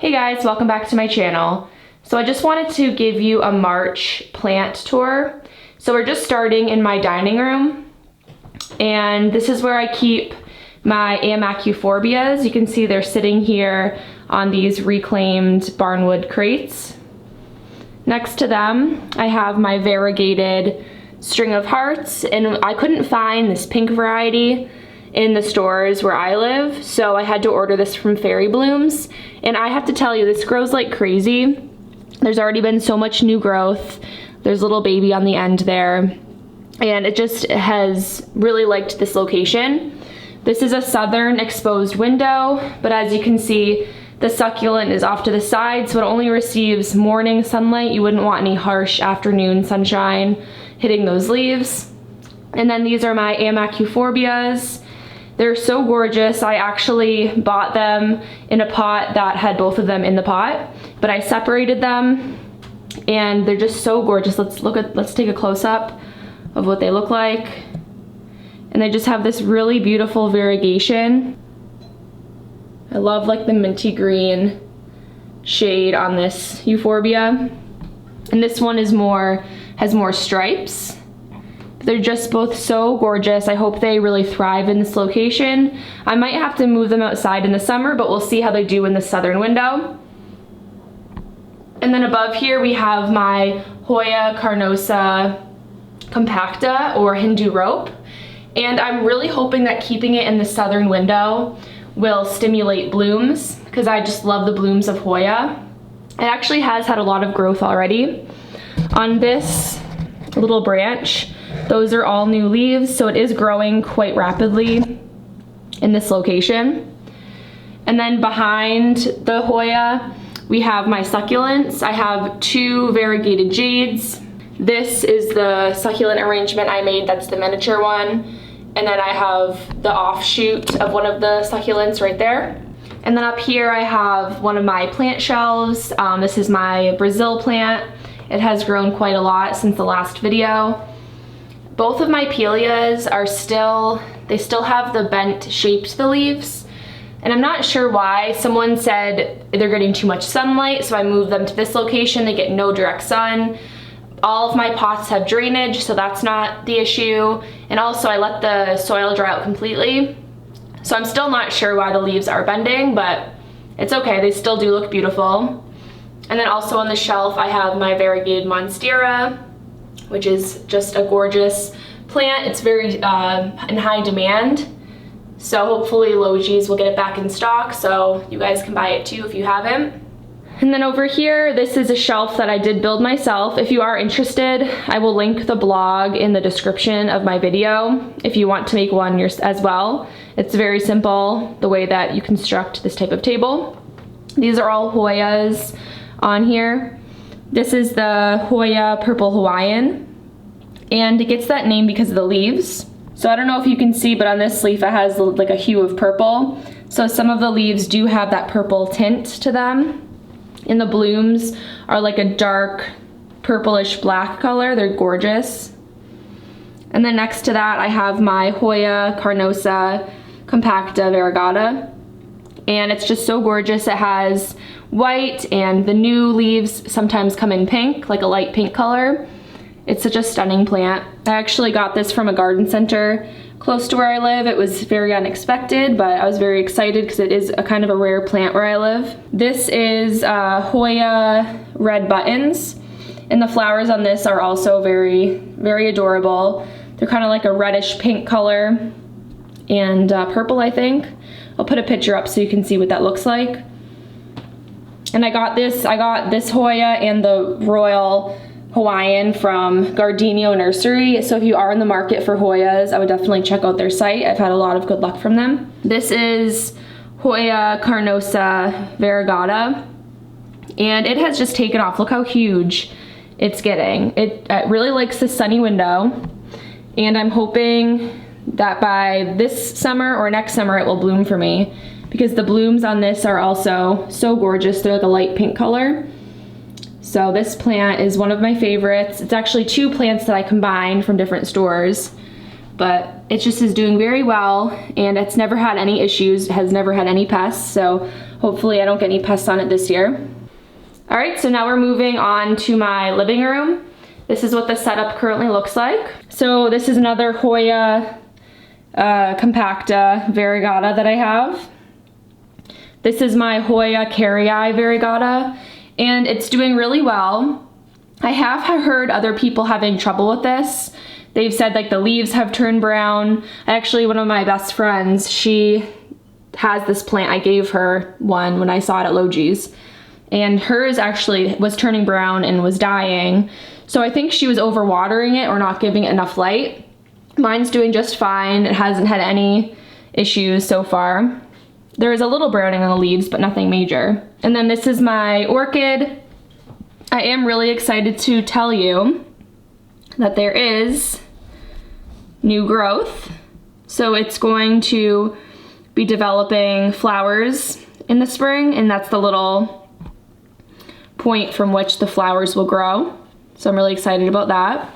Hey guys, welcome back to my channel. So I just wanted to give you a March plant tour. So we're just starting in my dining room, and this is where I keep my Amaceuphorbias. You can see they're sitting here on these reclaimed barnwood crates. Next to them, I have my variegated string of hearts, and I couldn't find this pink variety in the stores where I live, so I had to order this from Fairy Blooms. And I have to tell you, this grows like crazy. There's already been so much new growth. There's a little baby on the end there, and it just has really liked this location. This is a southern exposed window, but as you can see, the succulent is off to the side, so it only receives morning sunlight. You wouldn't want any harsh afternoon sunshine hitting those leaves. And then these are my Amaceuphorbias. They're so gorgeous. I actually bought them in a pot that had both of them in the pot, but I separated them and they're just so gorgeous. Let's take a close-up of what they look like. And they just have this really beautiful variegation. I love like the minty green shade on this euphorbia. And this one is has more stripes. They're just both so gorgeous. I hope they really thrive in this location. I might have to move them outside in the summer, but we'll see how they do in the southern window. And then above here we have my Hoya Cardosa Compacta, or Hindu rope. And I'm really hoping that keeping it in the southern window will stimulate blooms, because I just love the blooms of Hoya. It actually has had a lot of growth already. On this little branch, those are all new leaves, so it is growing quite rapidly in this location. And then behind the Hoya, we have my succulents. I have two variegated jades. This is the succulent arrangement I made, that's the miniature one. And then I have the offshoot of one of the succulents right there. And then up here I have one of my plant shelves. This is my Brazil plant. It has grown quite a lot since the last video. Both of my Pelias are still have the bent shape to the leaves. And I'm not sure why. Someone said they're getting too much sunlight, so I moved them to this location. They get no direct sun. All of my pots have drainage, so that's not the issue. And also I let the soil dry out completely. So I'm still not sure why the leaves are bending, but it's okay. They still do look beautiful. And then also on the shelf, I have my variegated Monstera, which is just a gorgeous plant. It's very in high demand. So hopefully Logis will get it back in stock, so you guys can buy it too if you haven't. And then over here, this is a shelf that I did build myself. If you are interested, I will link the blog in the description of my video if you want to make one as well. It's very simple, the way that you construct this type of table. These are all Hoyas on here. This is the Hoya Purple Hawaiian, and it gets that name because of the leaves. So I don't know if you can see, but on this leaf it has like a hue of purple. So some of the leaves do have that purple tint to them. And the blooms are like a dark purplish black color. They're gorgeous. And then next to that I have my Hoya Cardosa Compacta Variegata. And it's just so gorgeous. It has white, and the new leaves sometimes come in pink, like a light pink color. It's such a stunning plant. I actually got this from a garden center close to where I live. It was very unexpected, but I was very excited because it is a kind of a rare plant where I live. This is Hoya Red Buttons, and the flowers on this are also very, very adorable. They're kind of like a reddish pink color and purple, I think. I'll put a picture up so you can see what that looks like. And I got this Hoya and the Royal Hawaiian from Gardenia Nursery. So if you are in the market for Hoyas, I would definitely check out their site. I've had a lot of good luck from them. This is Hoya Cardosa Variegata, and it has just taken off. Look how huge it's getting. It really likes the sunny window, and I'm hoping that by this summer or next summer it will bloom for me, because the blooms on this are also so gorgeous. They're like a light pink color. So this plant is one of my favorites. It's actually two plants that I combined from different stores, but it just is doing very well, and it's never had any issues. It has never had any pests, so Hopefully I don't get any pests on it this year. All right, so now we're moving on to my living room. This is what the setup currently looks like. So this is another Hoya Compacta Variegata that I have. This is my Hoya Variegata, and it's doing really well. I have heard other people having trouble with this. They've said like the leaves have turned brown. Actually, one of my best friends, she has this plant. I gave her one when I saw it at Logi's, and hers actually was turning brown and was dying. So I think she was overwatering it or not giving it enough light. Mine's doing just fine. It hasn't had any issues so far. There is a little browning on the leaves, but nothing major. And then this is my orchid. I am really excited to tell you that there is new growth. So it's going to be developing flowers in the spring, and that's the little point from which the flowers will grow. So I'm really excited about that.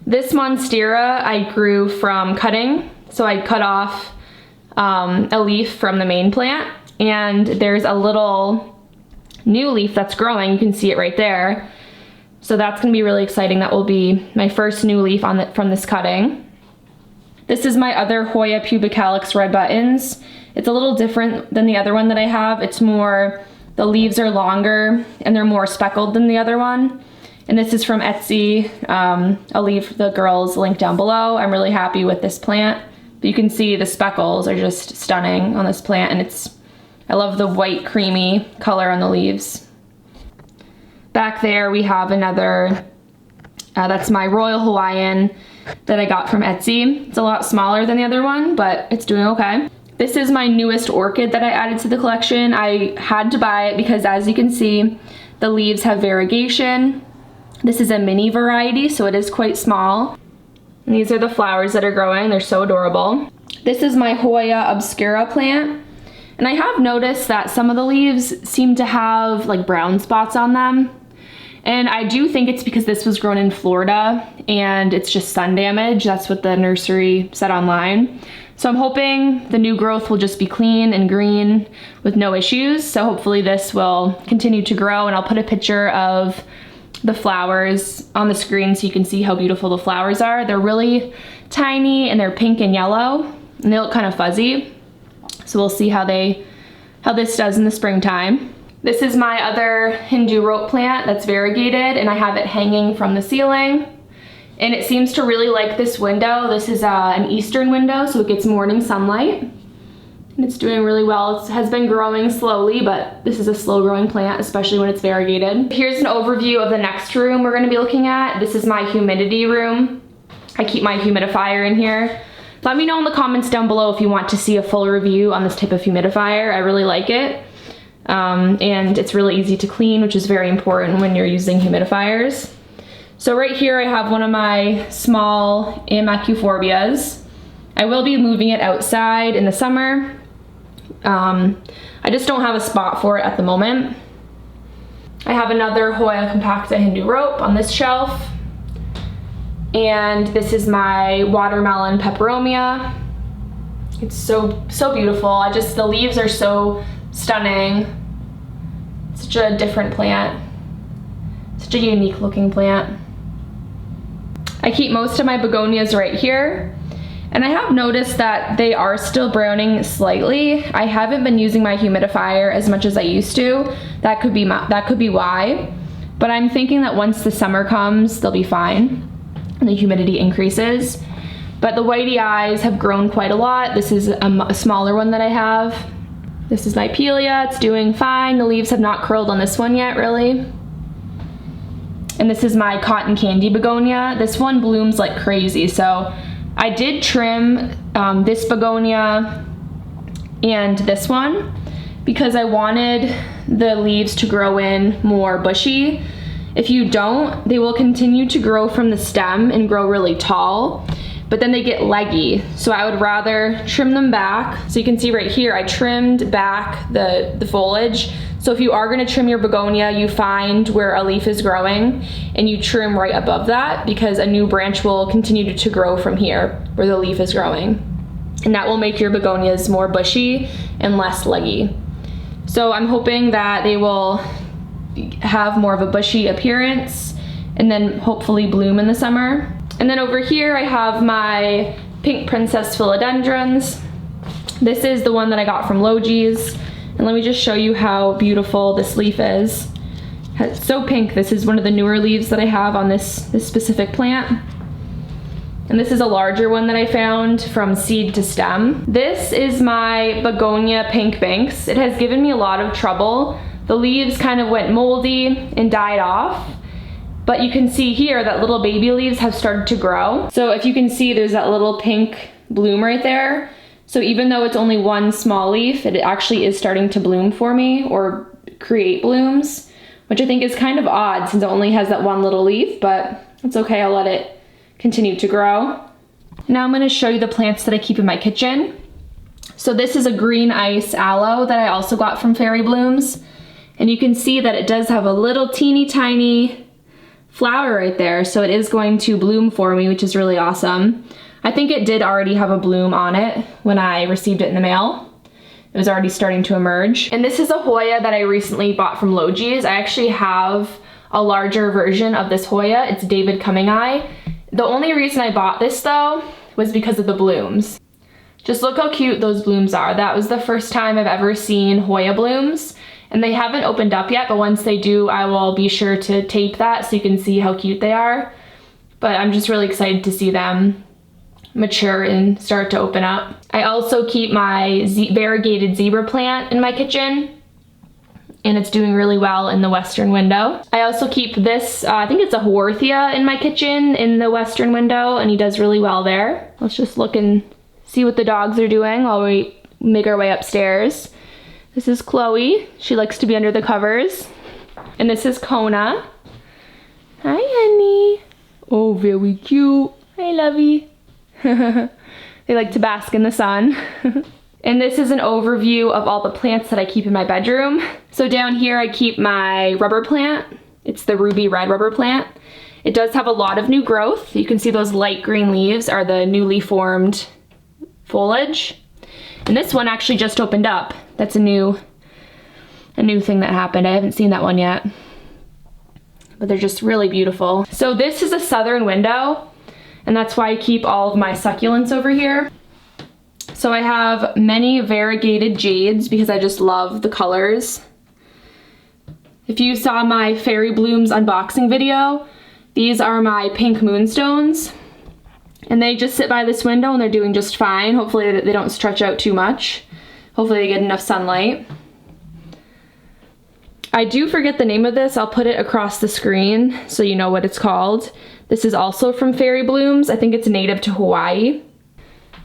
This Monstera I grew from cutting. So I cut off a leaf from the main plant, and there's a little new leaf that's growing. You can see it right there. So that's gonna be really exciting. That will be my first new leaf from this cutting. This is my other Hoya Pubic Red Buttons. It's a little different than the other one that I have. It's more, the leaves are longer and they're more speckled than the other one. And this is from Etsy. I'll leave the girls' link down below. I'm really happy with this plant. But you can see the speckles are just stunning on this plant, and I love the white creamy color on the leaves. Back there we have another, that's my Royal Hawaiian that I got from Etsy. It's a lot smaller than the other one, but it's doing okay. This is my newest orchid that I added to the collection. I had to buy it because, as you can see, the leaves have variegation. This is a mini variety, so it is quite small. And these are the flowers that are growing. They're so adorable. This is my Hoya Obscura plant. And I have noticed that some of the leaves seem to have like brown spots on them. And I do think it's because this was grown in Florida and it's just sun damage. That's what the nursery said online. So I'm hoping the new growth will just be clean and green with no issues. So hopefully this will continue to grow, and I'll put a picture of the flowers on the screen so you can see how beautiful the flowers are. They're really tiny and they're pink and yellow, and they look kind of fuzzy. So we'll see how this does in the springtime. This is my other Hindu rope plant that's variegated, and I have it hanging from the ceiling. And it seems to really like this window. This is an eastern window, so it gets morning sunlight. And it's doing really well. It has been growing slowly, but this is a slow growing plant, especially when it's variegated. Here's an overview of the next room we're gonna be looking at. This is my humidity room. I keep my humidifier in here. Let me know in the comments down below if you want to see a full review on this type of humidifier. I really like it. And it's really easy to clean, which is very important when you're using humidifiers. So right here I have one of my small Amaceuphorbias. I will be moving it outside in the summer. I just don't have a spot for it at the moment. I have another Hoya Compacta Hindu rope on this shelf. And this is my watermelon Peperomia. It's so beautiful. The leaves are so stunning. Such a different plant. Such a unique looking plant. I keep most of my begonias right here. And I have noticed that they are still browning slightly. I haven't been using my humidifier as much as I used to. That could be why. But I'm thinking that once the summer comes, they'll be fine and the humidity increases. But the whitey eyes have grown quite a lot. This is a smaller one that I have. This is my Pelia. It's doing fine. The leaves have not curled on this one yet, really. And this is my cotton candy begonia. This one blooms like crazy. So I did trim this begonia and this one because I wanted the leaves to grow in more bushy. If you don't, they will continue to grow from the stem and grow really tall, but then they get leggy. So I would rather trim them back. So you can see right here, I trimmed back the foliage. So if you are gonna trim your begonia, you find where a leaf is growing and you trim right above that, because a new branch will continue to grow from here where the leaf is growing. And that will make your begonias more bushy and less leggy. So I'm hoping that they will have more of a bushy appearance and then hopefully bloom in the summer. And then over here I have my Pink Princess Philodendrons. This is the one that I got from Logi's. And let me just show you how beautiful this leaf is. It's so pink. This is one of the newer leaves that I have on this specific plant. And this is a larger one that I found from seed to stem. This is my Begonia Pink Banks. It has given me a lot of trouble. The leaves kind of went moldy and died off. But you can see here that little baby leaves have started to grow. So if you can see, there's that little pink bloom right there. So even though it's only one small leaf, it actually is starting to bloom for me or create blooms, which I think is kind of odd since it only has that one little leaf, but it's okay, I'll let it continue to grow. Now I'm gonna show you the plants that I keep in my kitchen. So this is a green Ice Aloe that I also got from Fairy Blooms. And you can see that it does have a little teeny tiny flower right there, so it is going to bloom for me, which is really awesome. I think it did already have a bloom on it when I received it in the mail. It was already starting to emerge. And this is a Hoya that I recently bought from Logi's. I actually have a larger version of this Hoya. It's David Coming Eye. The only reason I bought this though was because of the blooms. Just look how cute those blooms are. That was the first time I've ever seen Hoya blooms. And they haven't opened up yet, but once they do, I will be sure to tape that so you can see how cute they are. But I'm just really excited to see them mature and start to open up. I also keep my variegated zebra plant in my kitchen, and it's doing really well in the western window. I also keep this, I think it's a Haworthia in my kitchen in the western window, and he does really well there. Let's just look and see what the dogs are doing while we make our way upstairs. This is Chloe. She likes to be under the covers. And this is Kona. Hi, honey. Oh, very cute. Hi, lovey. They like to bask in the sun. And this is an overview of all the plants that I keep in my bedroom. So down here I keep my rubber plant. It's the ruby red rubber plant. It does have a lot of new growth. You can see those light green leaves are the newly formed foliage. And this one actually just opened up. That's a new thing that happened. I haven't seen that one yet. But they're just really beautiful. So this is a southern window, and that's why I keep all of my succulents over here. So I have many variegated jades because I just love the colors. If you saw my Fairy Blooms unboxing video, these are my pink moonstones. And they just sit by this window and they're doing just fine. Hopefully they don't stretch out too much. Hopefully they get enough sunlight. I do forget the name of this. I'll put it across the screen so you know what it's called. This is also from Fairy Blooms. I think it's native to Hawaii.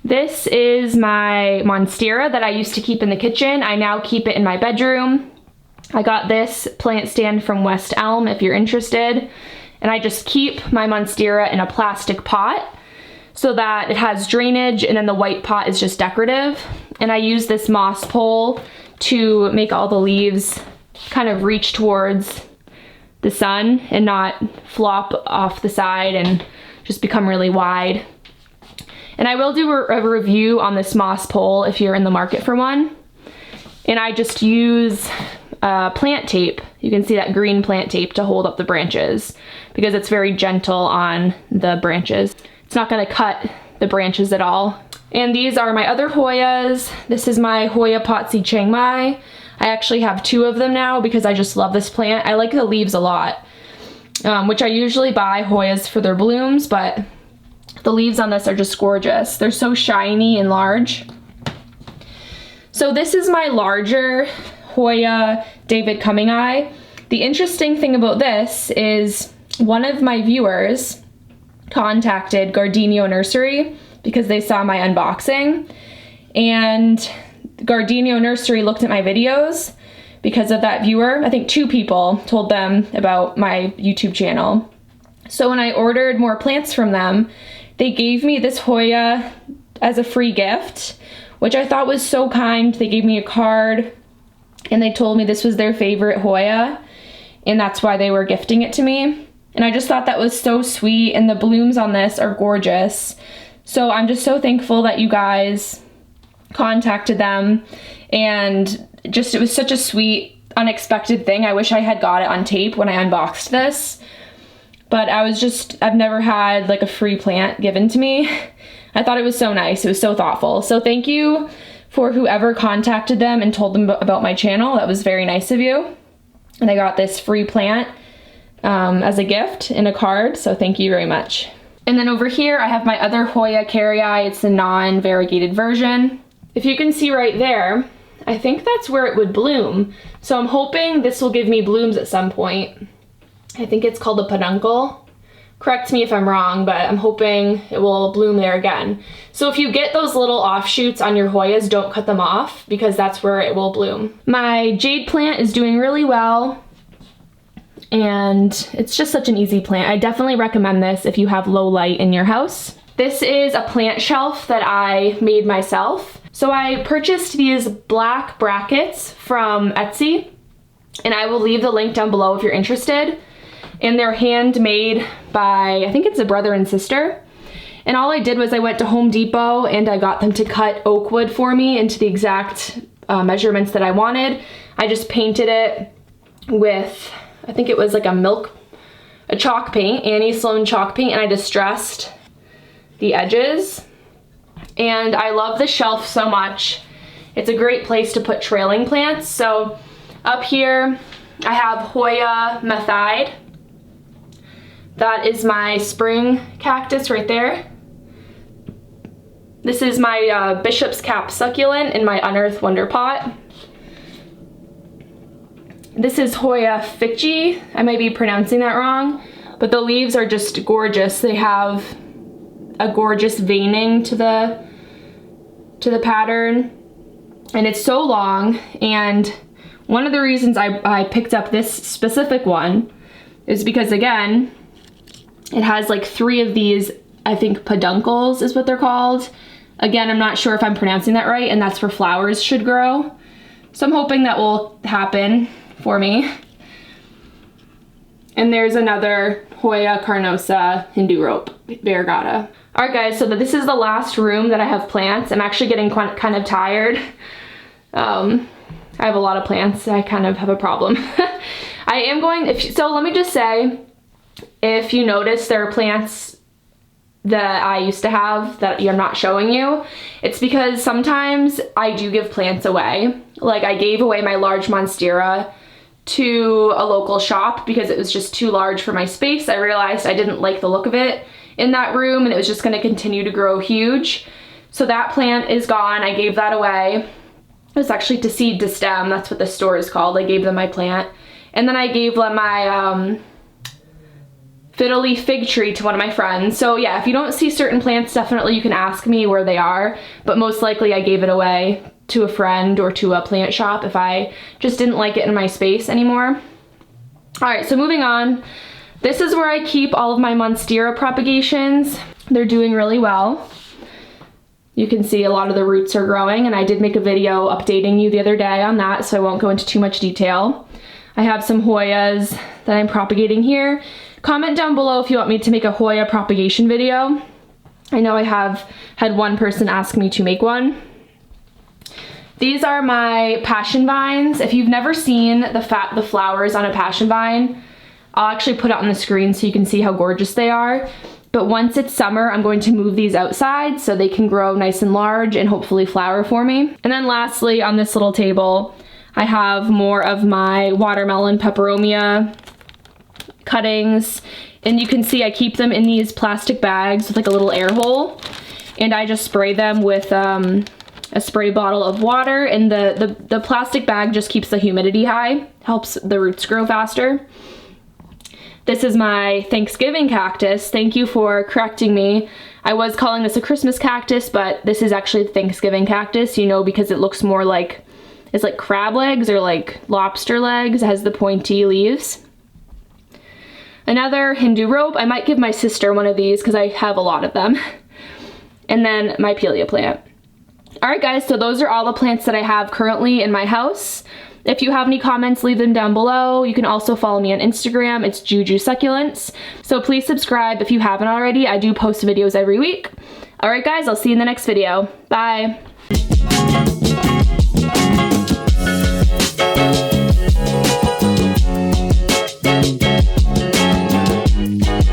This is my Monstera that I used to keep in the kitchen. I now keep it in my bedroom. I got this plant stand from West Elm if you're interested. And I just keep my Monstera in a plastic pot so that it has drainage, and then the white pot is just decorative. And I use this moss pole to make all the leaves kind of reach towards the sun and not flop off the side and just become really wide. And I will do a review on this moss pole if you're in the market for one. And I just use plant tape. You can see that green plant tape to hold up the branches because it's very gentle on the branches. It's not going to cut the branches at all. And these are my other Hoyas. This is my Hoya Potsy Chiang Mai. I actually have two of them now because I just love this plant. I like the leaves a lot, which I usually buy Hoyas for their blooms, but the leaves on this are just gorgeous. They're so shiny and large. So this is my larger Hoya David Coming Eye. The interesting thing about this is one of my viewers contacted Gardenia Nursery because they saw my unboxing, and Gardenia Nursery looked at my videos because of that viewer. I think 2 people told them about my YouTube channel. So when I ordered more plants from them, they gave me this Hoya as a free gift, which I thought was so kind. They gave me a card and they told me this was their favorite Hoya and that's why they were gifting it to me. And I just thought that was so sweet, and the blooms on this are gorgeous. So I'm just so thankful that you guys contacted them and just, it was such a sweet, unexpected thing. I wish I had got it on tape when I unboxed this, but I've never had like a free plant given to me. I thought it was so nice. It was so thoughtful. So thank you for whoever contacted them and told them about my channel. That was very nice of you. And I got this free plant as a gift in a card, so thank you very much. And then over here I have my other Hoya carrii. It's the non-variegated version. If you can see right there, I think that's where it would bloom. So I'm hoping this will give me blooms at some point. I think it's called a peduncle. Correct me if I'm wrong, but I'm hoping it will bloom there again. So if you get those little offshoots on your Hoyas, don't cut them off because that's where it will bloom. My Jade plant is doing really well, and it's just such an easy plant. I definitely recommend this if you have low light in your house. This is a plant shelf that I made myself. So I purchased these black brackets from Etsy, and I will leave the link down below if you're interested. And they're handmade by, I think it's a brother and sister. And all I did was I went to Home Depot and I got them to cut oak wood for me into the exact measurements that I wanted. I just painted it with, I think it was like a chalk paint, Annie Sloan chalk paint, and I distressed the edges. And I love the shelf so much. It's a great place to put trailing plants. So up here I have Hoya Methide. That is my spring cactus right there. This is my Bishop's Cap succulent in my Unearthed Wonder pot. This is Hoya Ficci. I might be pronouncing that wrong, but the leaves are just gorgeous. They have a gorgeous veining to the pattern, and it's so long. And one of the reasons I picked up this specific one is because, again, it has like 3 of these, I think peduncles is what they're called. Again, I'm not sure if I'm pronouncing that right, and that's where flowers should grow. So I'm hoping that will happen for me. And there's another Hoya Cardosa Hindu rope, Variegata. All right guys, so this is the last room that I have plants. I'm actually getting kind of tired. I have a lot of plants. I kind of have a problem. I am going, so let me just say, if you notice there are plants that I used to have that I'm not showing you, it's because sometimes I do give plants away. Like I gave away my large Monstera to a local shop because it was just too large for my space. I realized I didn't like the look of it in that room and it was just going to continue to grow huge. So that plant is gone. I gave that away. It was actually to seed to stem. That's what the store is called. I gave them my plant. And then I gave them my fiddle leaf fig tree to one of my friends. So yeah, if you don't see certain plants, definitely you can ask me where they are, but most likely I gave it away to a friend or to a plant shop if I just didn't like it in my space anymore. All right, so moving on. This is where I keep all of my Monstera propagations. They're doing really well. You can see a lot of the roots are growing, and I did make a video updating you the other day on that, so I won't go into too much detail. I have some Hoyas that I'm propagating here. Comment down below if you want me to make a Hoya propagation video. I know I have had one person ask me to make one. These are my passion vines. If you've never seen the flowers on a passion vine, I'll actually put it on the screen so you can see how gorgeous they are. But once it's summer, I'm going to move these outside so they can grow nice and large and hopefully flower for me. And then lastly, on this little table, I have more of my watermelon peperomia cuttings, and you can see I keep them in these plastic bags with like a little air hole, and I just spray them with a spray bottle of water, and the plastic bag just keeps the humidity high, helps the roots grow faster. This is my Thanksgiving cactus. Thank you for correcting me. I was calling this a Christmas cactus, but this is actually the Thanksgiving cactus, you know, because it looks more like, it's like crab legs or like lobster legs. It has the pointy leaves. Another Hindu rope. I might give my sister one of these because I have a lot of them. And then my Pelia plant. All right guys, so those are all the plants that I have currently in my house. If you have any comments, leave them down below. You can also follow me on Instagram. It's Juju Succulents. So please subscribe if you haven't already. I do post videos every week. All right guys, I'll see you in the next video. Bye.